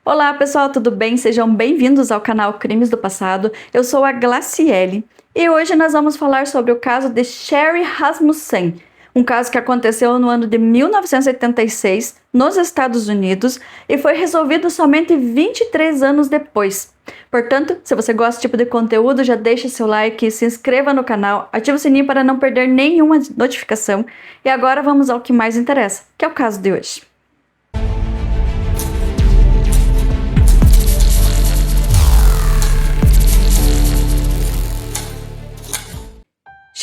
Olá pessoal, tudo bem? Sejam bem-vindos ao canal Crimes do Passado. Eu sou a Glaciele e hoje nós vamos falar sobre o caso de Sherry Rasmussen, um caso que aconteceu no ano de 1986 nos Estados Unidos e foi resolvido somente 23 anos depois. Portanto, se você gosta desse tipo de conteúdo, já deixe seu like, se inscreva no canal, ative o sininho para não perder nenhuma notificação. E agora vamos ao que mais interessa, que é o caso de hoje.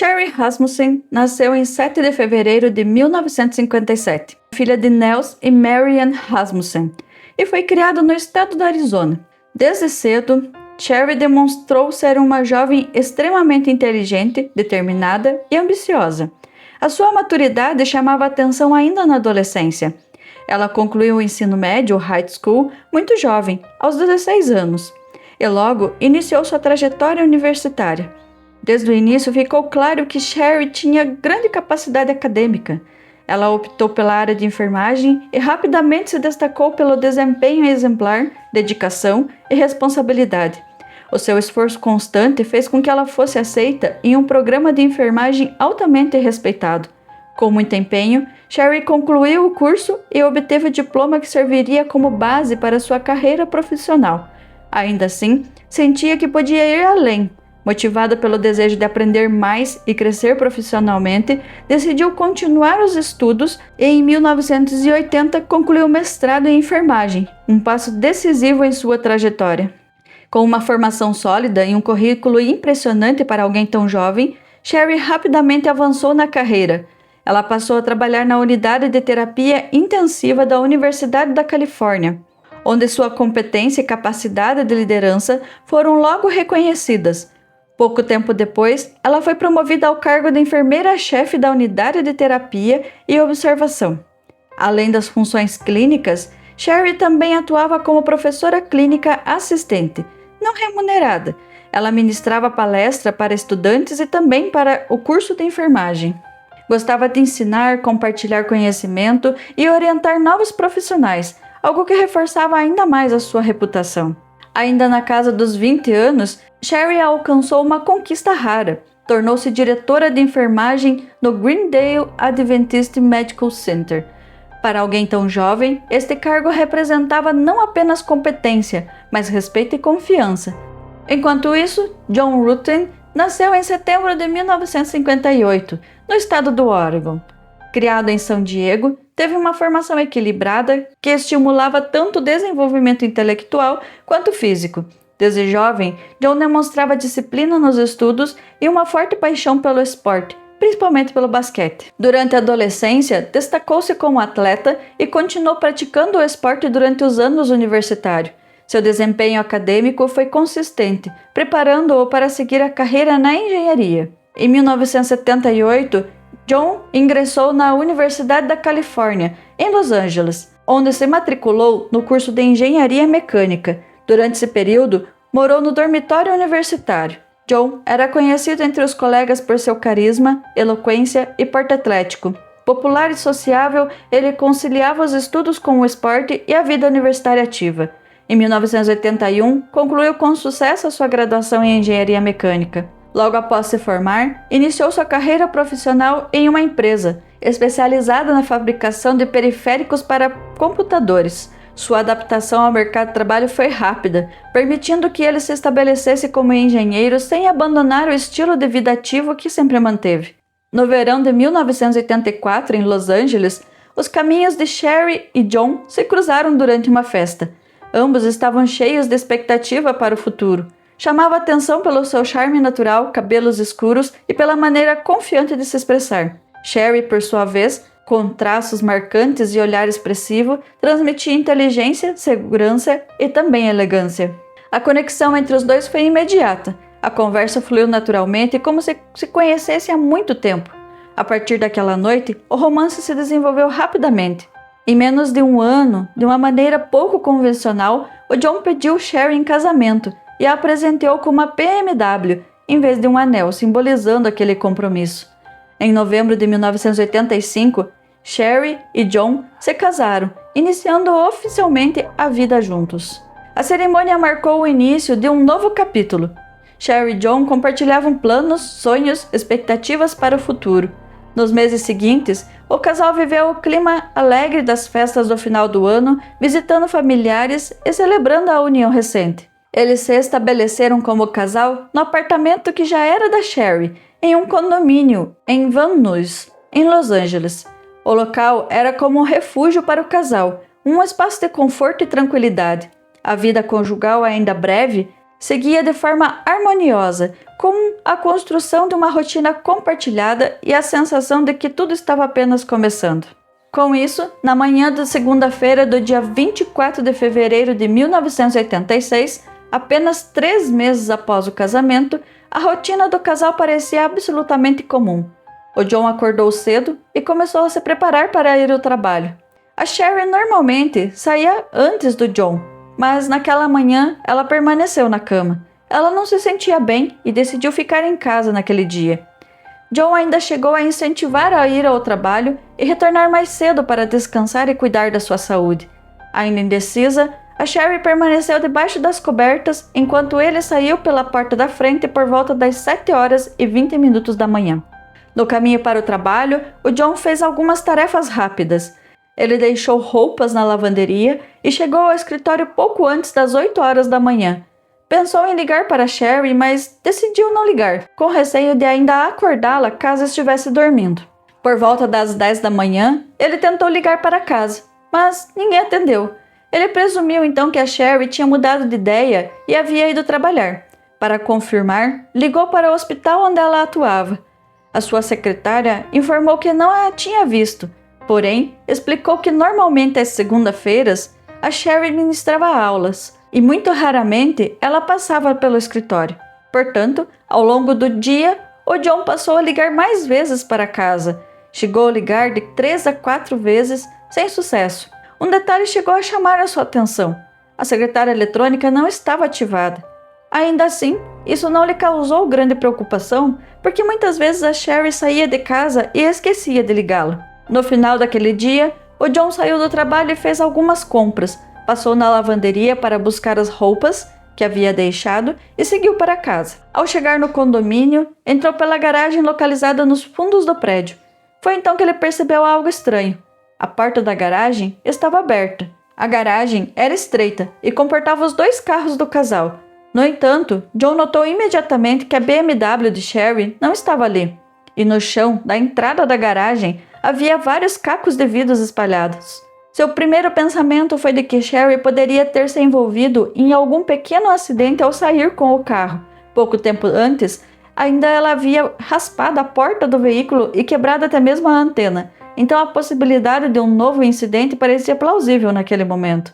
Sherry Rasmussen nasceu em 7 de fevereiro de 1957, filha de Nels e Marianne Rasmussen, e foi criada no estado do Arizona. Desde cedo, Sherry demonstrou ser uma jovem extremamente inteligente, determinada e ambiciosa. A sua maturidade chamava atenção ainda na adolescência. Ela concluiu o ensino médio, high school, muito jovem, aos 16 anos, e logo iniciou sua trajetória universitária. Desde o início ficou claro que Sherry tinha grande capacidade acadêmica. Ela optou pela área de enfermagem e rapidamente se destacou pelo desempenho exemplar, dedicação e responsabilidade. O seu esforço constante fez com que ela fosse aceita em um programa de enfermagem altamente respeitado. Com muito empenho, Sherry concluiu o curso e obteve o diploma que serviria como base para sua carreira profissional. Ainda assim, sentia que podia ir além. Motivada pelo desejo de aprender mais e crescer profissionalmente, decidiu continuar os estudos e em 1980 concluiu o mestrado em enfermagem, um passo decisivo em sua trajetória. Com uma formação sólida e um currículo impressionante para alguém tão jovem, Sherry rapidamente avançou na carreira. Ela passou a trabalhar na unidade de terapia intensiva da Universidade da Califórnia, onde sua competência e capacidade de liderança foram logo reconhecidas. Pouco tempo depois, ela foi promovida ao cargo de enfermeira-chefe da unidade de terapia e observação. Além das funções clínicas, Sherry também atuava como professora clínica assistente, não remunerada. Ela ministrava palestra para estudantes e também para o curso de enfermagem. Gostava de ensinar, compartilhar conhecimento e orientar novos profissionais, algo que reforçava ainda mais a sua reputação. Ainda na casa dos 20 anos, Sherry alcançou uma conquista rara. Tornou-se diretora de enfermagem no Greendale Adventist Medical Center. Para alguém tão jovem, este cargo representava não apenas competência, mas respeito e confiança. Enquanto isso, John Rutten nasceu em setembro de 1958, no estado do Oregon. Criado em São Diego, teve uma formação equilibrada que estimulava tanto o desenvolvimento intelectual quanto físico. Desde jovem, John demonstrava disciplina nos estudos e uma forte paixão pelo esporte, principalmente pelo basquete. Durante a adolescência, destacou-se como atleta e continuou praticando o esporte durante os anos universitários. Seu desempenho acadêmico foi consistente, preparando-o para seguir a carreira na engenharia. Em 1978, John ingressou na Universidade da Califórnia, em Los Angeles, onde se matriculou no curso de Engenharia Mecânica. Durante esse período, morou no dormitório universitário. John era conhecido entre os colegas por seu carisma, eloquência e porte atlético. Popular e sociável, ele conciliava os estudos com o esporte e a vida universitária ativa. Em 1981, concluiu com sucesso a sua graduação em Engenharia Mecânica. Logo após se formar, iniciou sua carreira profissional em uma empresa especializada na fabricação de periféricos para computadores. Sua adaptação ao mercado de trabalho foi rápida, permitindo que ele se estabelecesse como engenheiro sem abandonar o estilo de vida ativo que sempre manteve. No verão de 1984, em Los Angeles, os caminhos de Sherry e John se cruzaram durante uma festa. Ambos estavam cheios de expectativa para o futuro. Chamava atenção pelo seu charme natural, cabelos escuros e pela maneira confiante de se expressar. Sherry, por sua vez, com traços marcantes e olhar expressivo, transmitia inteligência, segurança e também elegância. A conexão entre os dois foi imediata. A conversa fluiu naturalmente, como se conhecessem há muito tempo. A partir daquela noite, o romance se desenvolveu rapidamente. Em menos de um ano, de uma maneira pouco convencional, o John pediu Sherry em casamento e a apresentou com uma BMW, em vez de um anel, simbolizando aquele compromisso. Em novembro de 1985, Sherry e John se casaram, iniciando oficialmente a vida juntos. A cerimônia marcou o início de um novo capítulo. Sherry e John compartilhavam planos, sonhos, expectativas para o futuro. Nos meses seguintes, o casal viveu o clima alegre das festas do final do ano, visitando familiares e celebrando a união recente. Eles se estabeleceram como casal no apartamento que já era da Sherry, em um condomínio em Van Nuys, em Los Angeles. O local era como um refúgio para o casal, um espaço de conforto e tranquilidade. A vida conjugal, ainda breve, seguia de forma harmoniosa, com a construção de uma rotina compartilhada e a sensação de que tudo estava apenas começando. Com isso, na manhã da segunda-feira do dia 24 de fevereiro de 1986, apenas 3 meses após o casamento, a rotina do casal parecia absolutamente comum. O John acordou cedo e começou a se preparar para ir ao trabalho. A Sherry normalmente saía antes do John, mas naquela manhã ela permaneceu na cama. Ela não se sentia bem e decidiu ficar em casa naquele dia. John ainda chegou a incentivar a ir ao trabalho e retornar mais cedo para descansar e cuidar da sua saúde. Ainda indecisa, a Sherry permaneceu debaixo das cobertas enquanto ele saiu pela porta da frente por volta das 7h20 da manhã. No caminho para o trabalho, o John fez algumas tarefas rápidas. Ele deixou roupas na lavanderia e chegou ao escritório pouco antes das 8h da manhã. Pensou em ligar para Sherry, mas decidiu não ligar, com receio de ainda acordá-la caso estivesse dormindo. Por volta das 10 da manhã, ele tentou ligar para casa, mas ninguém atendeu. Ele presumiu então que a Sherry tinha mudado de ideia e havia ido trabalhar. Para confirmar, ligou para o hospital onde ela atuava. A sua secretária informou que não a tinha visto, porém, explicou que normalmente às segunda-feiras a Sherry ministrava aulas e muito raramente ela passava pelo escritório. Portanto, ao longo do dia, o John passou a ligar mais vezes para casa. Chegou a ligar de 3 a 4 vezes sem sucesso. Um detalhe chegou a chamar a sua atenção. A secretária eletrônica não estava ativada. Ainda assim, isso não lhe causou grande preocupação, porque muitas vezes a Sherry saía de casa e esquecia de ligá-la. No final daquele dia, o John saiu do trabalho e fez algumas compras, passou na lavanderia para buscar as roupas que havia deixado e seguiu para casa. Ao chegar no condomínio, entrou pela garagem localizada nos fundos do prédio. Foi então que ele percebeu algo estranho. A porta da garagem estava aberta. A garagem era estreita e comportava os 2 carros do casal. No entanto, John notou imediatamente que a BMW de Sherry não estava ali. E no chão da entrada da garagem havia vários cacos de vidros espalhados. Seu primeiro pensamento foi de que Sherry poderia ter se envolvido em algum pequeno acidente ao sair com o carro. Pouco tempo antes, ainda ela havia raspado a porta do veículo e quebrado até mesmo a antena. Então a possibilidade de um novo incidente parecia plausível naquele momento.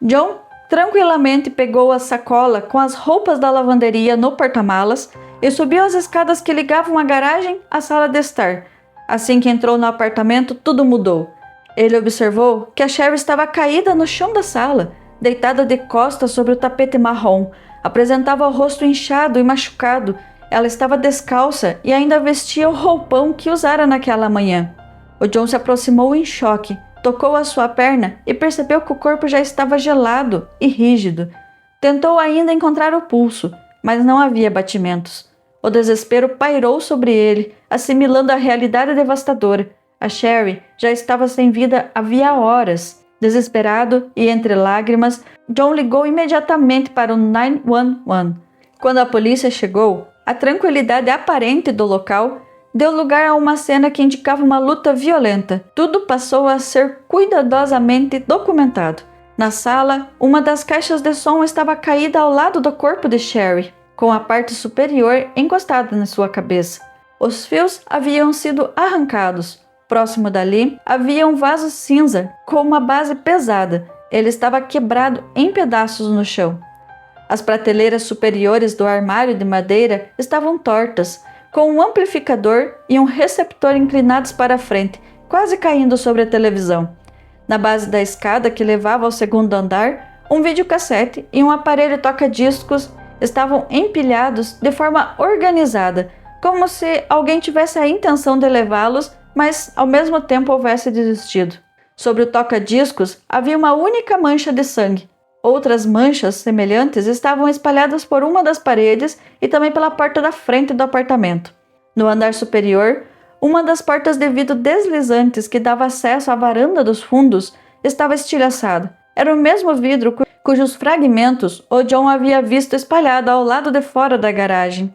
John tranquilamente pegou a sacola com as roupas da lavanderia no porta-malas e subiu as escadas que ligavam a garagem à sala de estar. Assim que entrou no apartamento, tudo mudou. Ele observou que a Sherry estava caída no chão da sala, deitada de costas sobre o tapete marrom. Apresentava o rosto inchado e machucado. Ela estava descalça e ainda vestia o roupão que usara naquela manhã. O John se aproximou em choque, tocou a sua perna e percebeu que o corpo já estava gelado e rígido. Tentou ainda encontrar o pulso, mas não havia batimentos. O desespero pairou sobre ele, assimilando a realidade devastadora. A Sherry já estava sem vida havia horas. Desesperado e entre lágrimas, John ligou imediatamente para o 911. Quando a polícia chegou, a tranquilidade aparente do local deu lugar a uma cena que indicava uma luta violenta. Tudo passou a ser cuidadosamente documentado. Na sala, uma das caixas de som estava caída ao lado do corpo de Sherry, com a parte superior encostada na sua cabeça. Os fios haviam sido arrancados. Próximo dali, havia um vaso cinza com uma base pesada. Ele estava quebrado em pedaços no chão. As prateleiras superiores do armário de madeira estavam tortas, com um amplificador e um receptor inclinados para a frente, quase caindo sobre a televisão. Na base da escada que levava ao segundo andar, um videocassete e um aparelho toca-discos estavam empilhados de forma organizada, como se alguém tivesse a intenção de levá-los mas ao mesmo tempo houvesse desistido. Sobre o toca-discos havia uma única mancha de sangue. Outras manchas semelhantes estavam espalhadas por uma das paredes e também pela porta da frente do apartamento. No andar superior, uma das portas de vidro deslizantes que dava acesso à varanda dos fundos estava estilhaçada. Era o mesmo vidro cujos fragmentos o John havia visto espalhado ao lado de fora da garagem.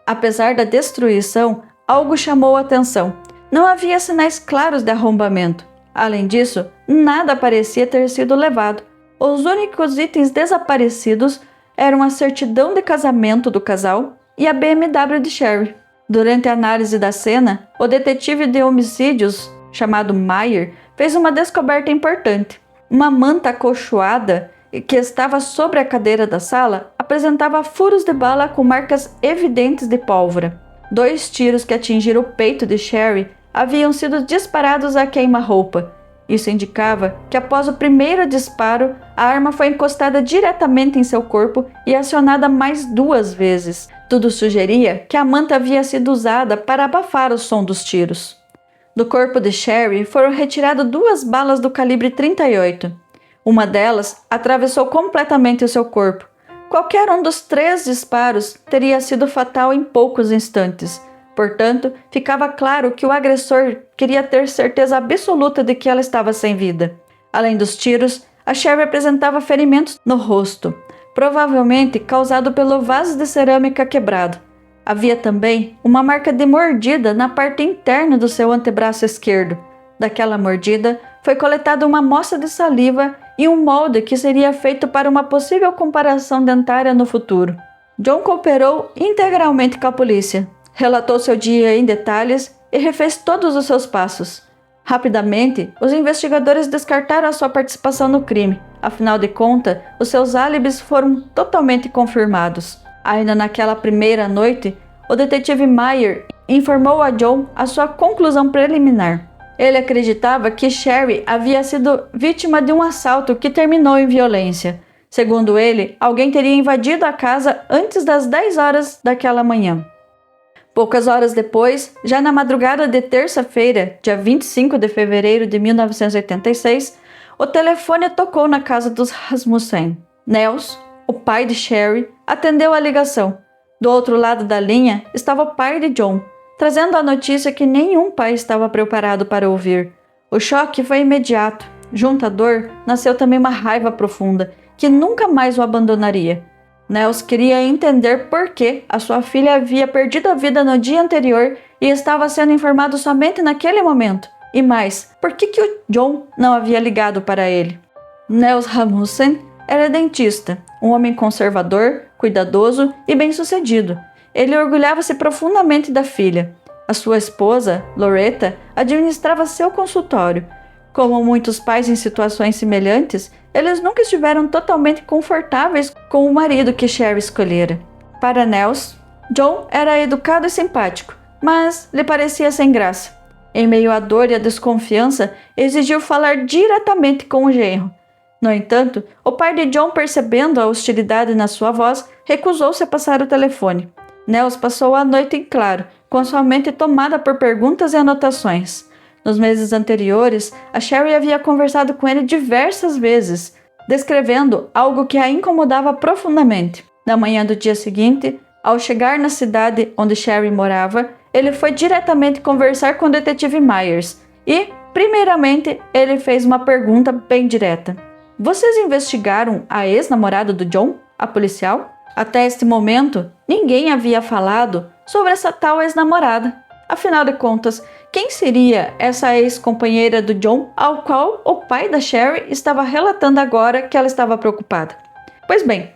Apesar da destruição, algo chamou a atenção. Não havia sinais claros de arrombamento. Além disso, nada parecia ter sido levado. Os únicos itens desaparecidos eram a certidão de casamento do casal e a BMW de Sherry. Durante a análise da cena, o detetive de homicídios, chamado Meyer, fez uma descoberta importante. Uma manta acolchoada que estava sobre a cadeira da sala apresentava furos de bala com marcas evidentes de pólvora. 2 tiros que atingiram o peito de Sherry haviam sido disparados a queima-roupa. Isso indicava que após o primeiro disparo, a arma foi encostada diretamente em seu corpo e acionada mais 2 vezes. Tudo sugeria que a manta havia sido usada para abafar o som dos tiros. Do corpo de Sherry foram retiradas 2 balas do calibre 38. Uma delas atravessou completamente o seu corpo. Qualquer um dos 3 disparos teria sido fatal em poucos instantes. Portanto, ficava claro que o agressor queria ter certeza absoluta de que ela estava sem vida. Além dos tiros, a Sherry apresentava ferimentos no rosto, provavelmente causado pelo vaso de cerâmica quebrado. Havia também uma marca de mordida na parte interna do seu antebraço esquerdo. Daquela mordida, foi coletada uma amostra de saliva e um molde que seria feito para uma possível comparação dentária no futuro. John cooperou integralmente com a polícia. Relatou seu dia em detalhes e refez todos os seus passos. Rapidamente, os investigadores descartaram a sua participação no crime. Afinal de contas, os seus álibis foram totalmente confirmados. Ainda naquela primeira noite, o detetive Meyer informou a John a sua conclusão preliminar. Ele acreditava que Sherry havia sido vítima de um assalto que terminou em violência. Segundo ele, alguém teria invadido a casa antes das 10 horas daquela manhã. Poucas horas depois, já na madrugada de terça-feira, dia 25 de fevereiro de 1986, o telefone tocou na casa dos Rasmussen. Nels, o pai de Sherry, atendeu a ligação. Do outro lado da linha estava o pai de John, trazendo a notícia que nenhum pai estava preparado para ouvir. O choque foi imediato. Junto à dor, nasceu também uma raiva profunda, que nunca mais o abandonaria. Nels queria entender por que a sua filha havia perdido a vida no dia anterior e estava sendo informado somente naquele momento. E mais, por que o John não havia ligado para ele? Nels Rasmussen era dentista, um homem conservador, cuidadoso e bem-sucedido. Ele orgulhava-se profundamente da filha. A sua esposa, Loretta, administrava seu consultório. Como muitos pais em situações semelhantes, eles nunca estiveram totalmente confortáveis com o marido que Sherry escolhera. Para Nels, John era educado e simpático, mas lhe parecia sem graça. Em meio à dor e à desconfiança, exigiu falar diretamente com o genro. No entanto, o pai de John, percebendo a hostilidade na sua voz, recusou-se a passar o telefone. Nels passou a noite em claro, com sua mente tomada por perguntas e anotações. Nos meses anteriores, a Sherry havia conversado com ele diversas vezes, descrevendo algo que a incomodava profundamente. Na manhã do dia seguinte, ao chegar na cidade onde Sherry morava, ele foi diretamente conversar com o detetive Myers e, primeiramente, ele fez uma pergunta bem direta. Vocês investigaram a ex-namorada do John, a policial? Até este momento, ninguém havia falado sobre essa tal ex-namorada. Afinal de contas, quem seria essa ex-companheira do John ao qual o pai da Sherry estava relatando agora que ela estava preocupada? Pois bem,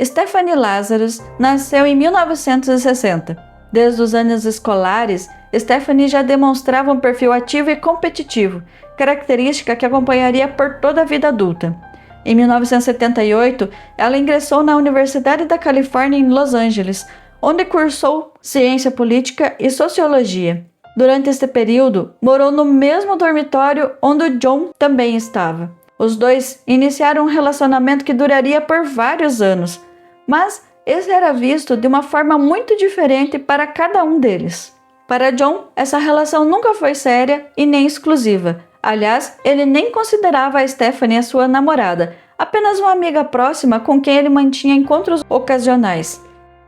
Stephanie Lazarus nasceu em 1960. Desde os anos escolares, Stephanie já demonstrava um perfil ativo e competitivo, característica que acompanharia por toda a vida adulta. Em 1978, ela ingressou na Universidade da Califórnia em Los Angeles, onde cursou Ciência Política e Sociologia. Durante este período, morou no mesmo dormitório onde o John também estava. Os dois iniciaram um relacionamento que duraria por vários anos, mas esse era visto de uma forma muito diferente para cada um deles. Para John, essa relação nunca foi séria e nem exclusiva. Aliás, ele nem considerava a Stephanie a sua namorada, apenas uma amiga próxima com quem ele mantinha encontros ocasionais.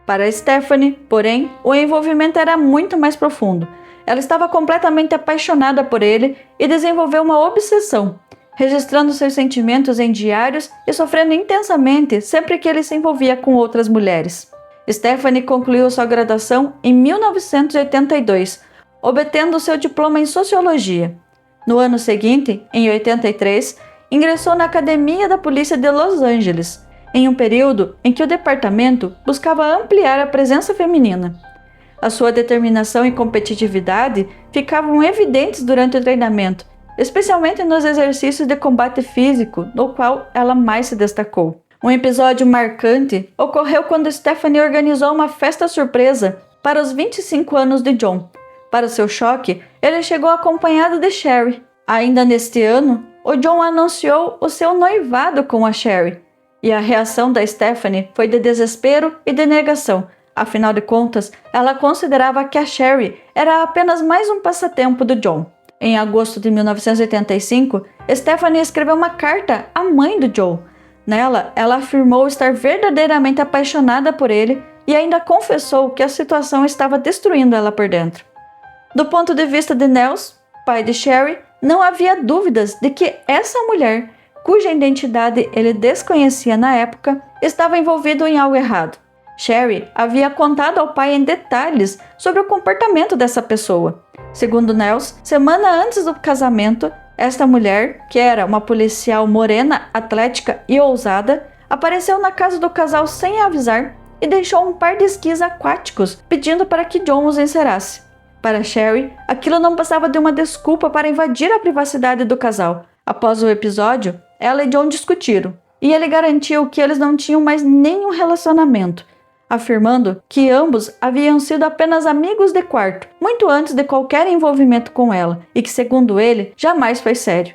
Para Stephanie, porém, o envolvimento era muito mais profundo. Ela estava completamente apaixonada por ele e desenvolveu uma obsessão, registrando seus sentimentos em diários e sofrendo intensamente sempre que ele se envolvia com outras mulheres. Stephanie concluiu sua graduação em 1982, obtendo seu diploma em Sociologia. No ano seguinte, em 83, ingressou na Academia da Polícia de Los Angeles, em um período em que o departamento buscava ampliar a presença feminina. A sua determinação e competitividade ficavam evidentes durante o treinamento, especialmente nos exercícios de combate físico, no qual ela mais se destacou. Um episódio marcante ocorreu quando Stephanie organizou uma festa surpresa para os 25 anos de John. Para seu choque, ele chegou acompanhado de Sherry. Ainda neste ano, o John anunciou o seu noivado com a Sherry, e a reação da Stephanie foi de desespero e de negação. Afinal de contas, ela considerava que a Sherry era apenas mais um passatempo do John. Em agosto de 1985, Stephanie escreveu uma carta à mãe do Joe. Nela, ela afirmou estar verdadeiramente apaixonada por ele e ainda confessou que a situação estava destruindo ela por dentro. Do ponto de vista de Nels, pai de Sherry, não havia dúvidas de que essa mulher, cuja identidade ele desconhecia na época, estava envolvida em algo errado. Sherry havia contado ao pai em detalhes sobre o comportamento dessa pessoa. Segundo Nels, semana antes do casamento, esta mulher, que era uma policial morena, atlética e ousada, apareceu na casa do casal sem avisar e deixou um par de esquis aquáticos pedindo para que John os encerasse. Para Sherry, aquilo não passava de uma desculpa para invadir a privacidade do casal. Após o episódio, ela e John discutiram, e ele garantiu que eles não tinham mais nenhum relacionamento, afirmando que ambos haviam sido apenas amigos de quarto, muito antes de qualquer envolvimento com ela, e que, segundo ele, jamais foi sério.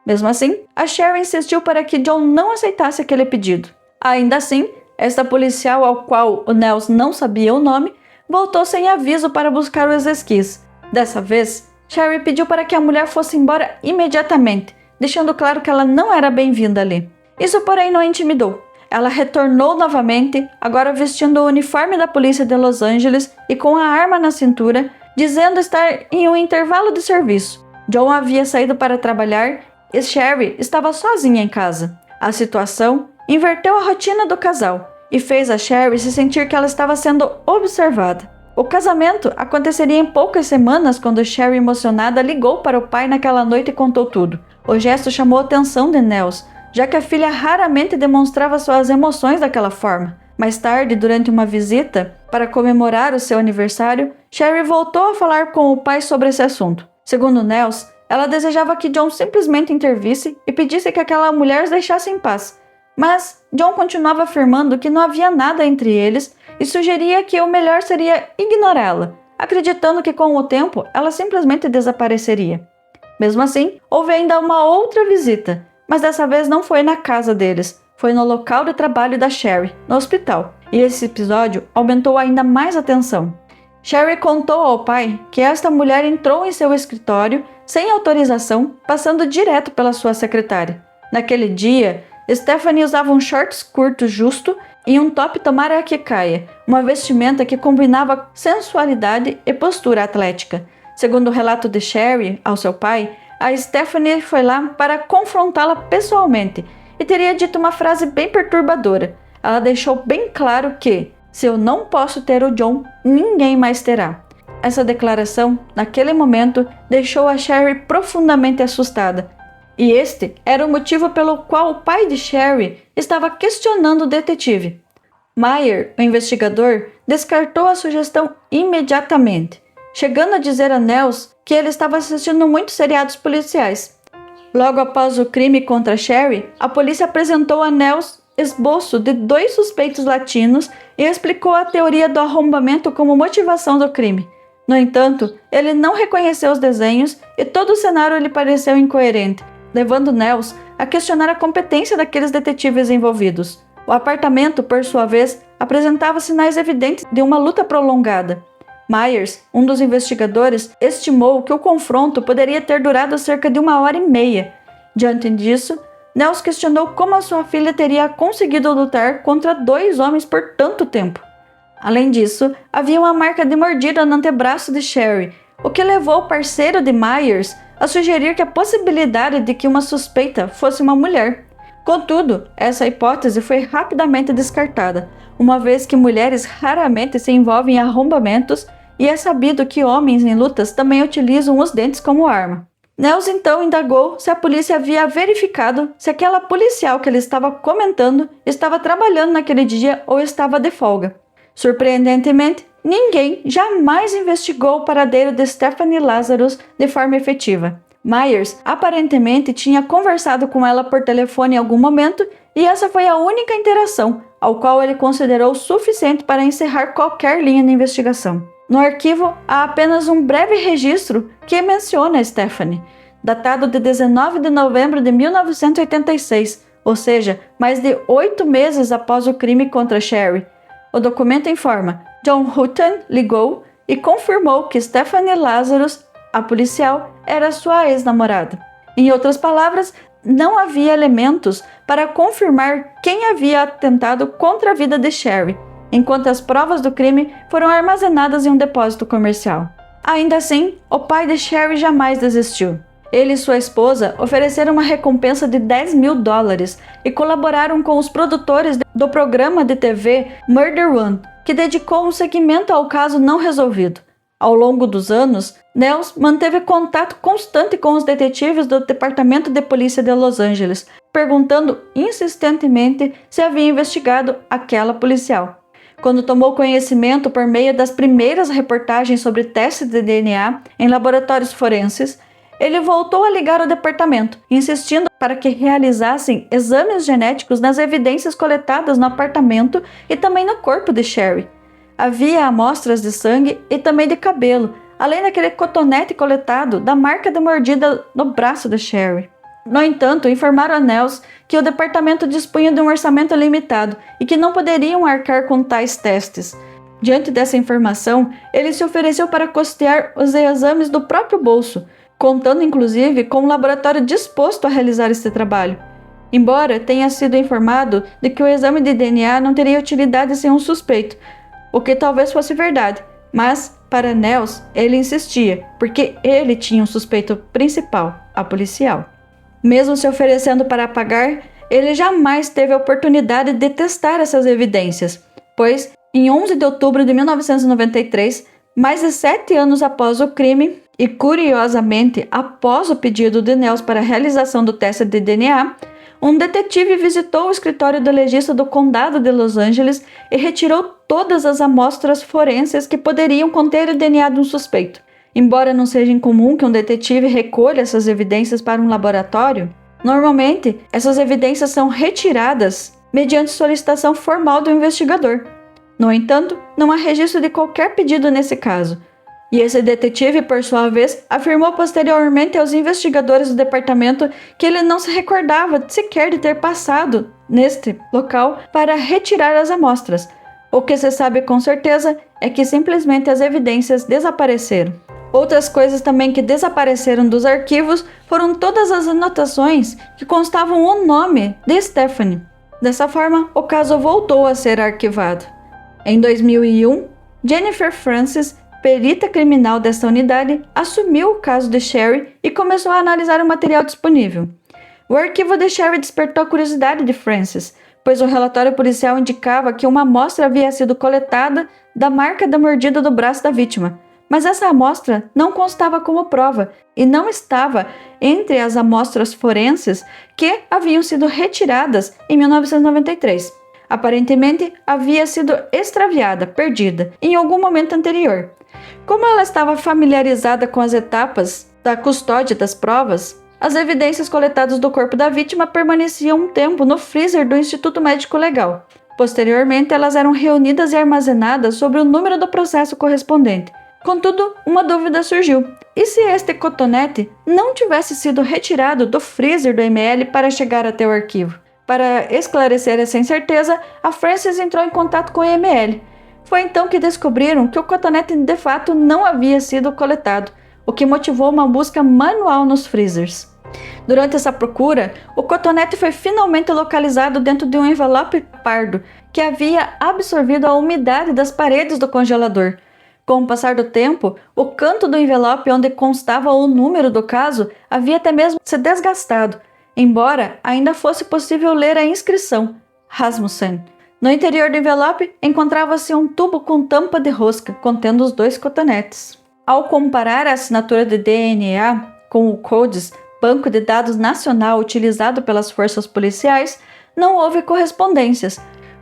Mesmo assim, a Sherry insistiu para que John não aceitasse aquele pedido. Ainda assim, esta policial, ao qual o Nels não sabia o nome, voltou sem aviso para buscar os esquis. Dessa vez, Sherry pediu para que a mulher fosse embora imediatamente, deixando claro que ela não era bem-vinda ali. Isso, porém, não a intimidou. Ela retornou novamente, agora vestindo o uniforme da polícia de Los Angeles e com a arma na cintura, dizendo estar em um intervalo de serviço. John havia saído para trabalhar e Sherry estava sozinha em casa. A situação inverteu a rotina do casal e fez a Sherry se sentir que ela estava sendo observada. O casamento aconteceria em poucas semanas quando Sherry, emocionada, ligou para o pai naquela noite e contou tudo. O gesto chamou a atenção de Nels, já que a filha raramente demonstrava suas emoções daquela forma. Mais tarde, durante uma visita para comemorar o seu aniversário, Sherry voltou a falar com o pai sobre esse assunto. Segundo Nels, ela desejava que John simplesmente intervisse e pedisse que aquela mulher os deixasse em paz. Mas John continuava afirmando que não havia nada entre eles e sugeria que o melhor seria ignorá-la, acreditando que com o tempo ela simplesmente desapareceria. Mesmo assim, houve ainda uma outra visita, mas dessa vez não foi na casa deles, foi no local de trabalho da Sherry, no hospital, e esse episódio aumentou ainda mais a tensão. Sherry contou ao pai que esta mulher entrou em seu escritório sem autorização, passando direto pela sua secretária. Naquele dia, Stephanie usava um shorts curto justo e um top tomara que caia, uma vestimenta que combinava sensualidade e postura atlética. Segundo o relato de Sherry ao seu pai, a Stephanie foi lá para confrontá-la pessoalmente e teria dito uma frase bem perturbadora. Ela deixou bem claro que, se eu não posso ter o John, ninguém mais terá. Essa declaração, naquele momento, deixou a Sherry profundamente assustada. E este era o motivo pelo qual o pai de Sherry estava questionando o detetive. Meyer, o investigador, descartou a sugestão imediatamente, chegando a dizer a Nels que ele estava assistindo muitos seriados policiais. Logo após o crime contra Sherry, a polícia apresentou a Nels esboço de 2 suspeitos latinos e explicou a teoria do arrombamento como motivação do crime. No entanto, ele não reconheceu os desenhos e todo o cenário lhe pareceu incoerente, levando Nels a questionar a competência daqueles detetives envolvidos. O apartamento, por sua vez, apresentava sinais evidentes de uma luta prolongada. Myers, um dos investigadores, estimou que o confronto poderia ter durado cerca de 1h30. Diante disso, Nels questionou como a sua filha teria conseguido lutar contra 2 homens por tanto tempo. Além disso, havia uma marca de mordida no antebraço de Sherry, o que levou o parceiro de Myers a sugerir que a possibilidade de que uma suspeita fosse uma mulher. Contudo, essa hipótese foi rapidamente descartada, uma vez que mulheres raramente se envolvem em arrombamentos e é sabido que homens em lutas também utilizam os dentes como arma. Nels então indagou se a polícia havia verificado se aquela policial que ele estava comentando estava trabalhando naquele dia ou estava de folga. Surpreendentemente, ninguém jamais investigou o paradeiro de Stephanie Lazarus de forma efetiva. Myers aparentemente tinha conversado com ela por telefone em algum momento e essa foi a única interação, ao qual ele considerou suficiente para encerrar qualquer linha de investigação. No arquivo, há apenas um breve registro que menciona Stephanie, datado de 19 de novembro de 1986, ou seja, mais de 8 meses após o crime contra Sherry. O documento informa: John Hutton ligou e confirmou que Stephanie Lazarus, a policial, era sua ex-namorada. Em outras palavras, não havia elementos para confirmar quem havia atentado contra a vida de Sherry, enquanto as provas do crime foram armazenadas em um depósito comercial. Ainda assim, o pai de Sherry jamais desistiu. Ele e sua esposa ofereceram uma recompensa de $10.000 e colaboraram com os produtores do programa de TV Murder One, que dedicou um segmento ao caso não resolvido. Ao longo dos anos, Nels manteve contato constante com os detetives do Departamento de Polícia de Los Angeles, perguntando insistentemente se havia investigado aquela policial. Quando tomou conhecimento por meio das primeiras reportagens sobre testes de DNA em laboratórios forenses, ele voltou a ligar ao departamento, insistindo para que realizassem exames genéticos nas evidências coletadas no apartamento e também no corpo de Sherry. Havia amostras de sangue e também de cabelo, além daquele cotonete coletado da marca de mordida no braço de Sherry. No entanto, informaram a Nels que o departamento dispunha de um orçamento limitado e que não poderiam arcar com tais testes. Diante dessa informação, ele se ofereceu para custear os exames do próprio bolso, contando inclusive com um laboratório disposto a realizar este trabalho. Embora tenha sido informado de que o exame de DNA não teria utilidade sem um suspeito, o que talvez fosse verdade, mas para Nels ele insistia, porque ele tinha um suspeito principal, a policial. Mesmo se oferecendo para pagar, ele jamais teve a oportunidade de testar essas evidências, pois, em 11 de outubro de 1993, mais de 7 anos após o crime, e curiosamente após o pedido de Nels para a realização do teste de DNA, um detetive visitou o escritório do legista do condado de Los Angeles e retirou todas as amostras forenses que poderiam conter o DNA de um suspeito. Embora não seja incomum que um detetive recolha essas evidências para um laboratório, normalmente essas evidências são retiradas mediante solicitação formal do investigador. No entanto, não há registro de qualquer pedido nesse caso. E esse detetive, por sua vez, afirmou posteriormente aos investigadores do departamento que ele não se recordava sequer de ter passado neste local para retirar as amostras. O que se sabe com certeza é que simplesmente as evidências desapareceram. Outras coisas também que desapareceram dos arquivos foram todas as anotações que constavam o nome de Stephanie. Dessa forma, o caso voltou a ser arquivado. Em 2001, Jennifer Francis, perita criminal desta unidade, assumiu o caso de Sherry e começou a analisar o material disponível. O arquivo de Sherry despertou a curiosidade de Francis, pois o relatório policial indicava que uma amostra havia sido coletada da marca da mordida do braço da vítima, mas essa amostra não constava como prova e não estava entre as amostras forenses que haviam sido retiradas em 1993. Aparentemente, havia sido extraviada, perdida, em algum momento anterior. Como ela estava familiarizada com as etapas da custódia das provas, as evidências coletadas do corpo da vítima permaneciam um tempo no freezer do Instituto Médico Legal. Posteriormente, elas eram reunidas e armazenadas sobre o número do processo correspondente. Contudo, uma dúvida surgiu. E se este cotonete não tivesse sido retirado do freezer do ML para chegar até o arquivo? Para esclarecer essa incerteza, a Francis entrou em contato com o ML. Foi então que descobriram que o cotonete de fato não havia sido coletado, o que motivou uma busca manual nos freezers. Durante essa procura, o cotonete foi finalmente localizado dentro de um envelope pardo que havia absorvido a umidade das paredes do congelador. Com o passar do tempo, o canto do envelope onde constava o número do caso havia até mesmo se desgastado, embora ainda fosse possível ler a inscrição Rasmussen. No interior do envelope encontrava-se um tubo com tampa de rosca contendo os 2 cotonetes. Ao comparar a assinatura de DNA com o CODES, banco de dados nacional utilizado pelas forças policiais, não houve correspondências.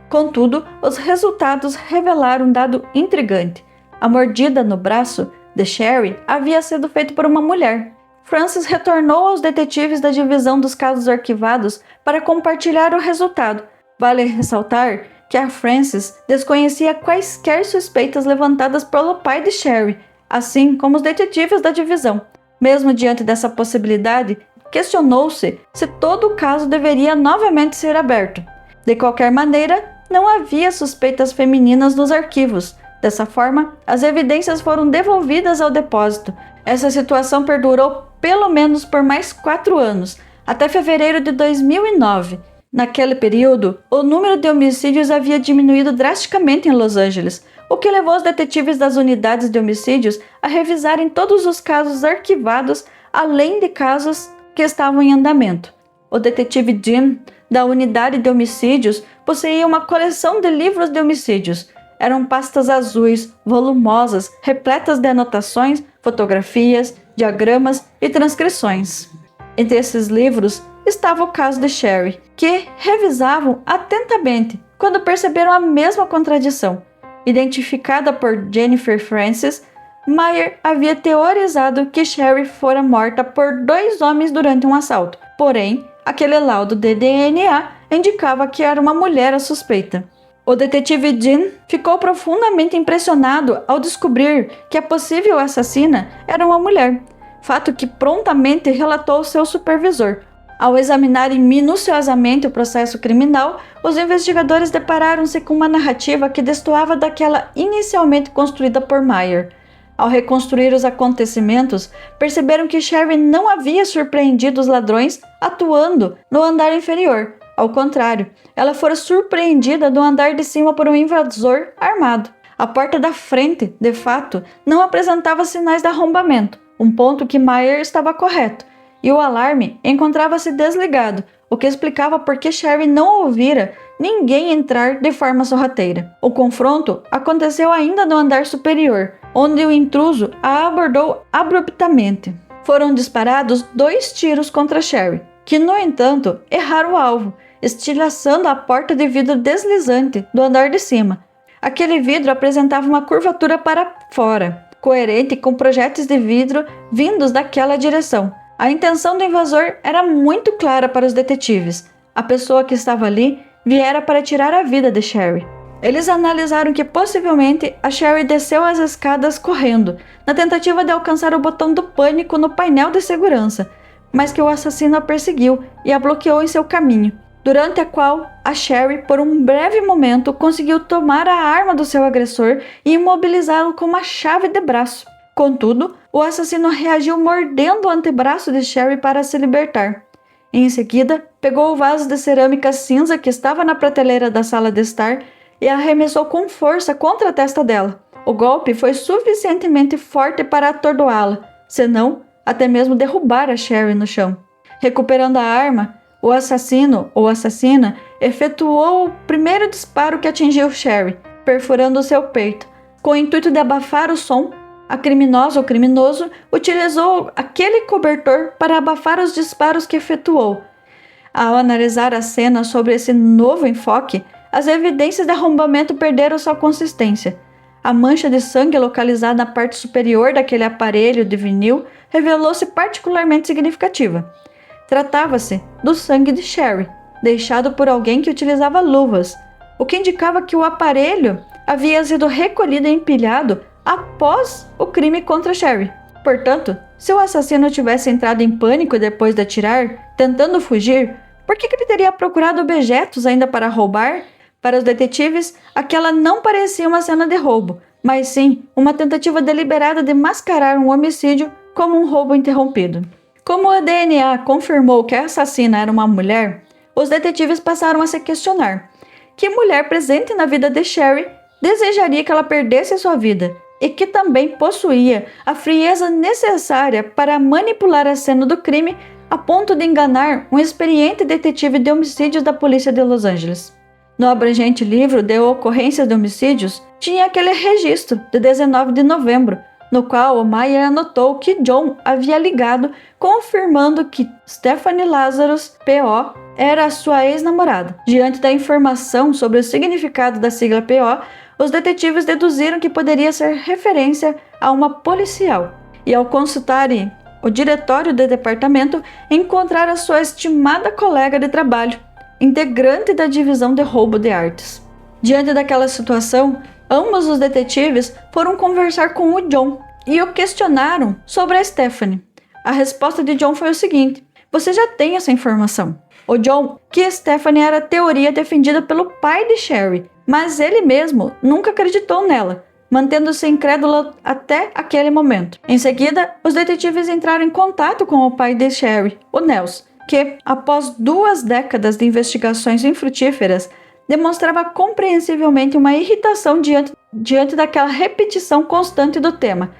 Contudo, os resultados revelaram um dado intrigante. A mordida no braço de Sherry havia sido feita por uma mulher. Francis retornou aos detetives da divisão dos casos arquivados para compartilhar o resultado. Vale ressaltar que a Francis desconhecia quaisquer suspeitas levantadas pelo pai de Sherry, assim como os detetives da divisão. Mesmo diante dessa possibilidade, questionou-se se todo o caso deveria novamente ser aberto. De qualquer maneira, não havia suspeitas femininas nos arquivos. Dessa forma, as evidências foram devolvidas ao depósito. Essa situação perdurou pelo menos por mais 4 anos, até fevereiro de 2009. Naquele período, o número de homicídios havia diminuído drasticamente em Los Angeles, o que levou os detetives das unidades de homicídios a revisarem todos os casos arquivados, além de casos que estavam em andamento. O detetive Jim, da unidade de homicídios, possuía uma coleção de livros de homicídios. Eram pastas azuis, volumosas, repletas de anotações, fotografias, diagramas e transcrições. Entre esses livros estava o caso de Sherry, que revisavam atentamente quando perceberam a mesma contradição. Identificada por Jennifer Francis, Meyer havia teorizado que Sherry fora morta por 2 homens durante um assalto. Porém, aquele laudo de DNA indicava que era uma mulher a suspeita. O detetive Dean ficou profundamente impressionado ao descobrir que a possível assassina era uma mulher, fato que prontamente relatou ao seu supervisor. Ao examinarem minuciosamente o processo criminal, os investigadores depararam-se com uma narrativa que destoava daquela inicialmente construída por Meyer. Ao reconstruir os acontecimentos, perceberam que Sherry não havia surpreendido os ladrões atuando no andar inferior. Ao contrário, ela fora surpreendida no andar de cima por um invasor armado. A porta da frente, de fato, não apresentava sinais de arrombamento, um ponto que Meyer estava correto, e o alarme encontrava-se desligado, o que explicava por que Sherry não ouvira ninguém entrar de forma sorrateira. O confronto aconteceu ainda no andar superior, onde o intruso a abordou abruptamente. Foram disparados 2 tiros contra Sherry, que, no entanto, erraram o alvo, estilhaçando a porta de vidro deslizante do andar de cima. Aquele vidro apresentava uma curvatura para fora, coerente com projéteis de vidro vindos daquela direção. A intenção do invasor era muito clara para os detetives. A pessoa que estava ali viera para tirar a vida de Sherry. Eles analisaram que possivelmente a Sherry desceu as escadas correndo, na tentativa de alcançar o botão do pânico no painel de segurança, mas que o assassino a perseguiu e a bloqueou em seu caminho, durante a qual a Sherry, por um breve momento, conseguiu tomar a arma do seu agressor e imobilizá-lo com uma chave de braço. Contudo, o assassino reagiu mordendo o antebraço de Sherry para se libertar. Em seguida, pegou o vaso de cerâmica cinza que estava na prateleira da sala de estar e arremessou com força contra a testa dela. O golpe foi suficientemente forte para atordoá-la, senão até mesmo derrubar a Sherry no chão. Recuperando a arma, o assassino ou assassina efetuou o primeiro disparo que atingiu Sherry, perfurando o seu peito. Com o intuito de abafar o som, a criminosa ou criminoso utilizou aquele cobertor para abafar os disparos que efetuou. Ao analisar a cena sob esse novo enfoque, as evidências de arrombamento perderam sua consistência. A mancha de sangue localizada na parte superior daquele aparelho de vinil revelou-se particularmente significativa. Tratava-se do sangue de Sherry, deixado por alguém que utilizava luvas, o que indicava que o aparelho havia sido recolhido e empilhado após o crime contra Sherry. Portanto, se o assassino tivesse entrado em pânico depois de atirar, tentando fugir, por que ele teria procurado objetos ainda para roubar? Para os detetives, aquela não parecia uma cena de roubo, mas sim uma tentativa deliberada de mascarar um homicídio como um roubo interrompido. Como o DNA confirmou que a assassina era uma mulher, os detetives passaram a se questionar: que mulher presente na vida de Sherry desejaria que ela perdesse sua vida e que também possuía a frieza necessária para manipular a cena do crime a ponto de enganar um experiente detetive de homicídios da polícia de Los Angeles? No abrangente livro de ocorrências de homicídios, tinha aquele registro de 19 de novembro, no qual o Meyer anotou que John havia ligado confirmando que Stephanie Lazarus, P.O., era a sua ex-namorada. Diante da informação sobre o significado da sigla P.O., os detetives deduziram que poderia ser referência a uma policial. E ao consultarem o diretório do departamento, encontraram a sua estimada colega de trabalho, integrante da divisão de roubo de artes. Diante daquela situação, ambos os detetives foram conversar com o John e o questionaram sobre a Stephanie. A resposta de John foi o seguinte: você já tem essa informação. O John, que Stephanie era a teoria defendida pelo pai de Sherry, mas ele mesmo nunca acreditou nela, mantendo-se incrédulo até aquele momento. Em seguida, os detetives entraram em contato com o pai de Sherry, o Nels, que, após 2 décadas de investigações infrutíferas, demonstrava compreensivelmente uma irritação diante daquela repetição constante do tema.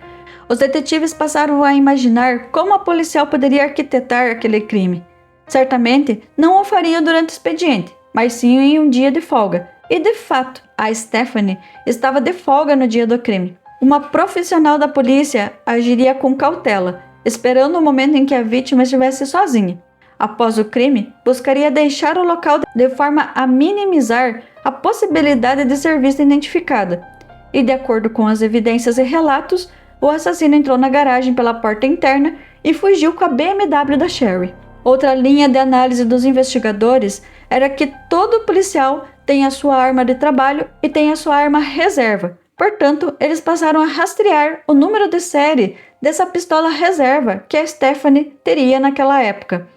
Os detetives passaram a imaginar como a policial poderia arquitetar aquele crime. Certamente, não o faria durante o expediente, mas sim em um dia de folga. E, de fato, a Stephanie estava de folga no dia do crime. Uma profissional da polícia agiria com cautela, esperando o momento em que a vítima estivesse sozinha. Após o crime, buscaria deixar o local de forma a minimizar a possibilidade de ser vista identificada. E, de acordo com as evidências e relatos, o assassino entrou na garagem pela porta interna e fugiu com a BMW da Sherry. Outra linha de análise dos investigadores era que todo policial tem a sua arma de trabalho e tem a sua arma reserva. Portanto, eles passaram a rastrear o número de série dessa pistola reserva que a Stephanie teria naquela época.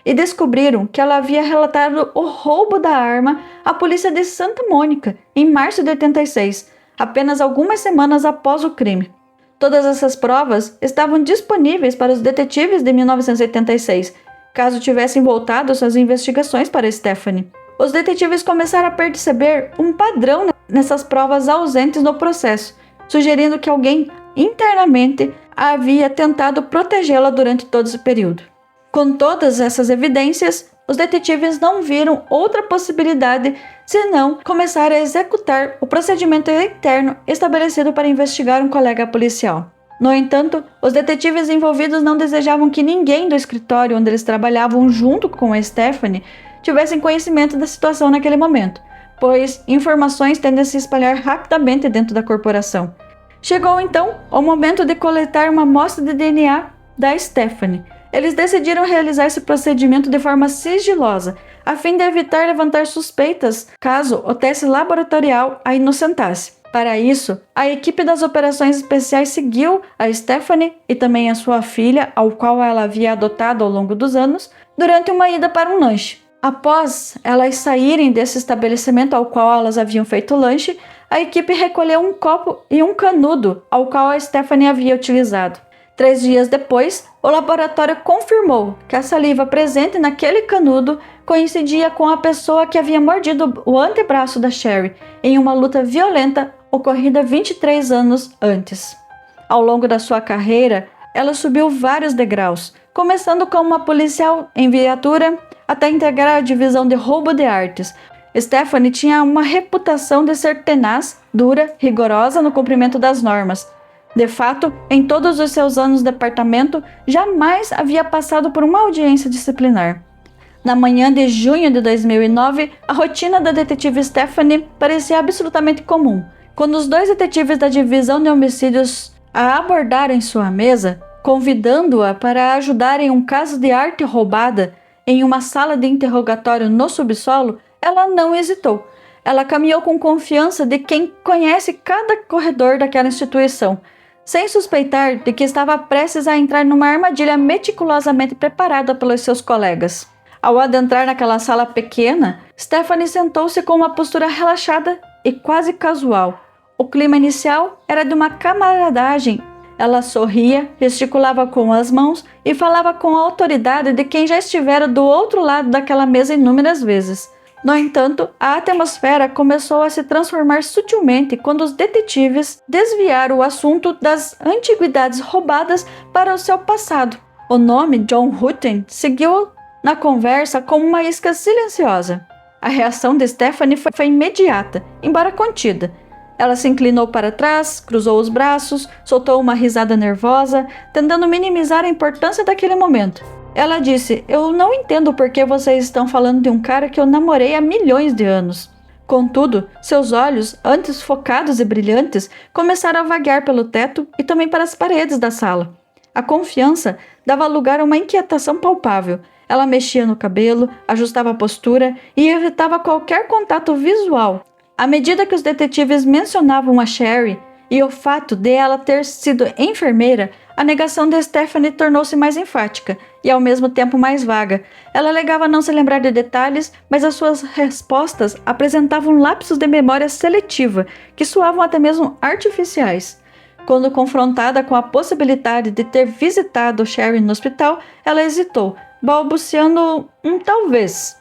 E descobriram que ela havia relatado o roubo da arma à polícia de Santa Mônica em março de 86, apenas algumas semanas após o crime. Todas essas provas estavam disponíveis para os detetives de 1986, caso tivessem voltado suas investigações para Stephanie. Os detetives começaram a perceber um padrão nessas provas ausentes no processo, sugerindo que alguém internamente havia tentado protegê-la durante todo esse período. Com todas essas evidências, os detetives não viram outra possibilidade senão começar a executar o procedimento interno estabelecido para investigar um colega policial. No entanto, os detetives envolvidos não desejavam que ninguém do escritório onde eles trabalhavam junto com a Stephanie tivessem conhecimento da situação naquele momento, pois informações tendem a se espalhar rapidamente dentro da corporação. Chegou então o momento de coletar uma amostra de DNA da Stephanie. Eles decidiram realizar esse procedimento de forma sigilosa, a fim de evitar levantar suspeitas caso o teste laboratorial a inocentasse. Para isso, a equipe das operações especiais seguiu a Stephanie e também a sua filha, ao qual ela havia adotado ao longo dos anos, durante uma ida para um lanche. Após elas saírem desse estabelecimento ao qual elas haviam feito o lanche, a equipe recolheu um copo e um canudo ao qual a Stephanie havia utilizado. 3 dias depois, o laboratório confirmou que a saliva presente naquele canudo coincidia com a pessoa que havia mordido o antebraço da Sherry em uma luta violenta ocorrida 23 anos antes. Ao longo da sua carreira, ela subiu vários degraus, começando como uma policial em viatura até integrar a divisão de roubo de artes. Stephanie tinha uma reputação de ser tenaz, dura, rigorosa no cumprimento das normas. De fato, em todos os seus anos de departamento, jamais havia passado por uma audiência disciplinar. Na manhã de junho de 2009, a rotina da detetive Stephanie parecia absolutamente comum. Quando os 2 detetives da divisão de homicídios a abordaram em sua mesa, convidando-a para ajudar em um caso de arte roubada em uma sala de interrogatório no subsolo, ela não hesitou. Ela caminhou com confiança de quem conhece cada corredor daquela instituição, sem suspeitar de que estava prestes a entrar numa armadilha meticulosamente preparada pelos seus colegas. Ao adentrar naquela sala pequena, Stephanie sentou-se com uma postura relaxada e quase casual. O clima inicial era de uma camaradagem. Ela sorria, gesticulava com as mãos e falava com a autoridade de quem já estivera do outro lado daquela mesa inúmeras vezes. No entanto, a atmosfera começou a se transformar sutilmente quando os detetives desviaram o assunto das antiguidades roubadas para o seu passado. O nome John Hutton seguiu na conversa como uma isca silenciosa. A reação de Stephanie foi imediata, embora contida. Ela se inclinou para trás, cruzou os braços, soltou uma risada nervosa, tentando minimizar a importância daquele momento. Ela disse: "Eu não entendo por que vocês estão falando de um cara que eu namorei há milhões de anos." Contudo, seus olhos, antes focados e brilhantes, começaram a vaguear pelo teto e também para as paredes da sala. A confiança dava lugar a uma inquietação palpável. Ela mexia no cabelo, ajustava a postura e evitava qualquer contato visual. À medida que os detetives mencionavam a Sherry e o fato de ela ter sido enfermeira, a negação de Stephanie tornou-se mais enfática e ao mesmo tempo mais vaga. Ela alegava não se lembrar de detalhes, mas as suas respostas apresentavam lapsos de memória seletiva que soavam até mesmo artificiais. Quando confrontada com a possibilidade de ter visitado Sherry no hospital, ela hesitou, balbuciando um talvez.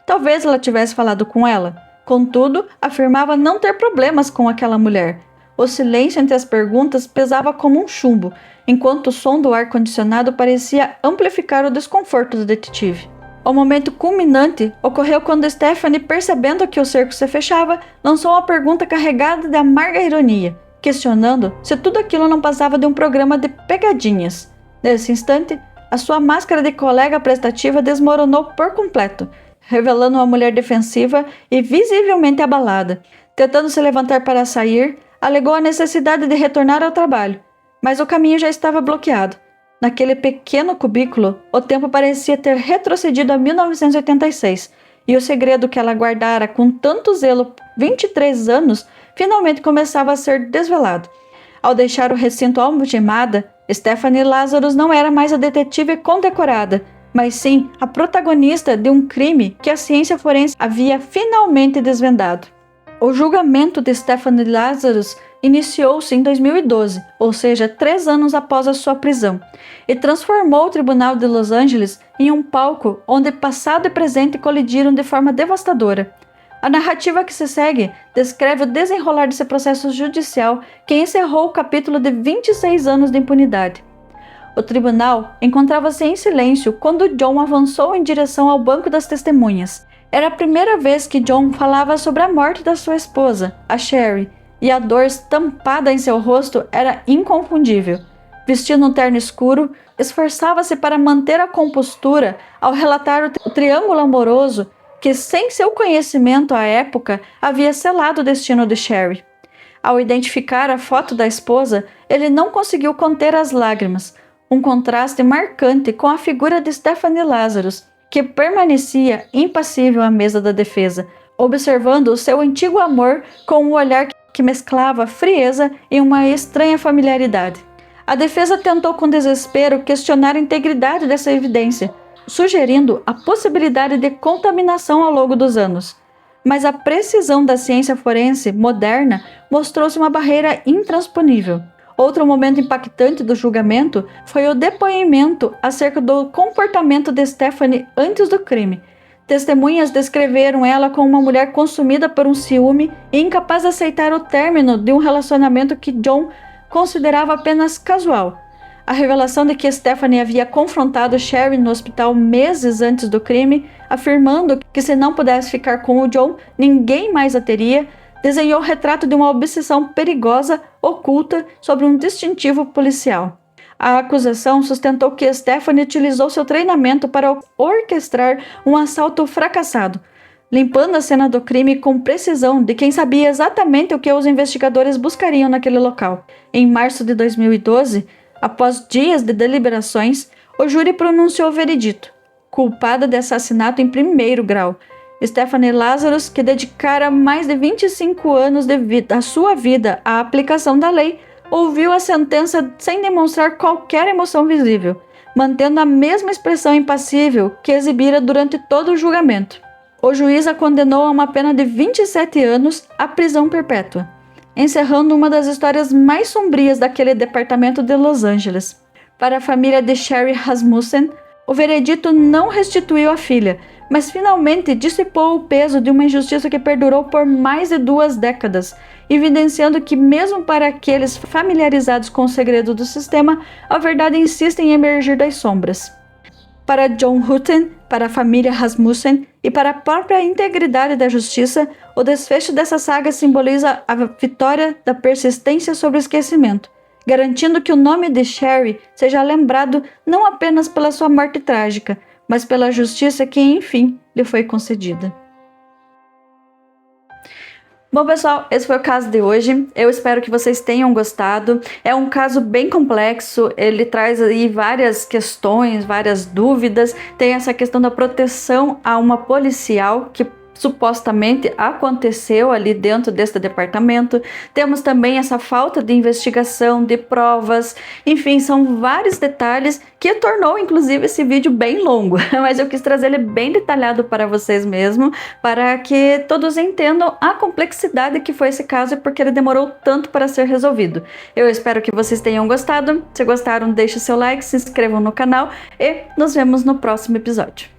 Talvez ela tivesse falado com ela. Contudo, afirmava não ter problemas com aquela mulher. O silêncio entre as perguntas pesava como um chumbo, enquanto o som do ar-condicionado parecia amplificar o desconforto do detetive. O momento culminante ocorreu quando Stephanie, percebendo que o cerco se fechava, lançou uma pergunta carregada de amarga ironia, questionando se tudo aquilo não passava de um programa de pegadinhas. Nesse instante, a sua máscara de colega prestativa desmoronou por completo, revelando uma mulher defensiva e visivelmente abalada. Tentando se levantar para sair, alegou a necessidade de retornar ao trabalho, mas o caminho já estava bloqueado. Naquele pequeno cubículo, o tempo parecia ter retrocedido a 1986, e o segredo que ela guardara com tanto zelo 23 anos finalmente começava a ser desvelado. Ao deixar o recinto algemada, Stephanie Lazarus não era mais a detetive condecorada, mas sim a protagonista de um crime que a ciência forense havia finalmente desvendado. O julgamento de Stephanie Lazarus iniciou-se em 2012, ou seja, 3 anos após a sua prisão, e transformou o Tribunal de Los Angeles em um palco onde passado e presente colidiram de forma devastadora. A narrativa que se segue descreve o desenrolar desse processo judicial que encerrou o capítulo de 26 anos de impunidade. O tribunal encontrava-se em silêncio quando John avançou em direção ao banco das testemunhas. Era a primeira vez que John falava sobre a morte da sua esposa, a Sherry, e a dor estampada em seu rosto era inconfundível. Vestindo um terno escuro, esforçava-se para manter a compostura ao relatar o triângulo amoroso que, sem seu conhecimento à época, havia selado o destino de Sherry. Ao identificar a foto da esposa, ele não conseguiu conter as lágrimas, um contraste marcante com a figura de Stephanie Lazarus, que permanecia impassível à mesa da defesa, observando o seu antigo amor com um olhar que mesclava frieza e uma estranha familiaridade. A defesa tentou com desespero questionar a integridade dessa evidência, sugerindo a possibilidade de contaminação ao longo dos anos. Mas a precisão da ciência forense moderna mostrou-se uma barreira intransponível. Outro momento impactante do julgamento foi o depoimento acerca do comportamento de Stephanie antes do crime. Testemunhas descreveram ela como uma mulher consumida por um ciúme e incapaz de aceitar o término de um relacionamento que John considerava apenas casual. A revelação de que Stephanie havia confrontado Sherry no hospital meses antes do crime, afirmando que se não pudesse ficar com o John, ninguém mais a teria, desenhou o retrato de uma obsessão perigosa, oculta, sobre um distintivo policial. A acusação sustentou que Stephanie utilizou seu treinamento para orquestrar um assalto fracassado, limpando a cena do crime com precisão de quem sabia exatamente o que os investigadores buscariam naquele local. Em março de 2012, após dias de deliberações, o júri pronunciou o veredito: culpada de assassinato em 1º grau. Stephanie Lazarus, que dedicara mais de 25 anos da sua vida à aplicação da lei, ouviu a sentença sem demonstrar qualquer emoção visível. mantendo a mesma expressão impassível que exibira durante todo o julgamento. O juiz a condenou a uma pena de 27 anos à prisão perpétua, encerrando uma das histórias mais sombrias daquele departamento de Los Angeles. Para a família de Sherry Rasmussen, o veredito não restituiu a filha, mas finalmente dissipou o peso de uma injustiça que perdurou por mais de 2 décadas, evidenciando que mesmo para aqueles familiarizados com o segredo do sistema, a verdade insiste em emergir das sombras. Para John Houghton, para a família Rasmussen e para a própria integridade da justiça, o desfecho dessa saga simboliza a vitória da persistência sobre o esquecimento, garantindo que o nome de Sherry seja lembrado não apenas pela sua morte trágica, mas pela justiça que, enfim, lhe foi concedida. Bom, pessoal, esse foi o caso de hoje. Eu espero que vocês tenham gostado. É um caso bem complexo, ele traz aí várias questões, várias dúvidas. Tem essa questão da proteção a uma policial que supostamente aconteceu ali dentro deste departamento. Temos também essa falta de investigação, de provas, enfim, são vários detalhes que tornou inclusive esse vídeo bem longo, mas eu quis trazer ele bem detalhado para vocês mesmo, para que todos entendam a complexidade que foi esse caso e porque ele demorou tanto para ser resolvido. Eu espero que vocês tenham gostado. Se gostaram, deixe seu like, se inscrevam no canal e nos vemos no próximo episódio.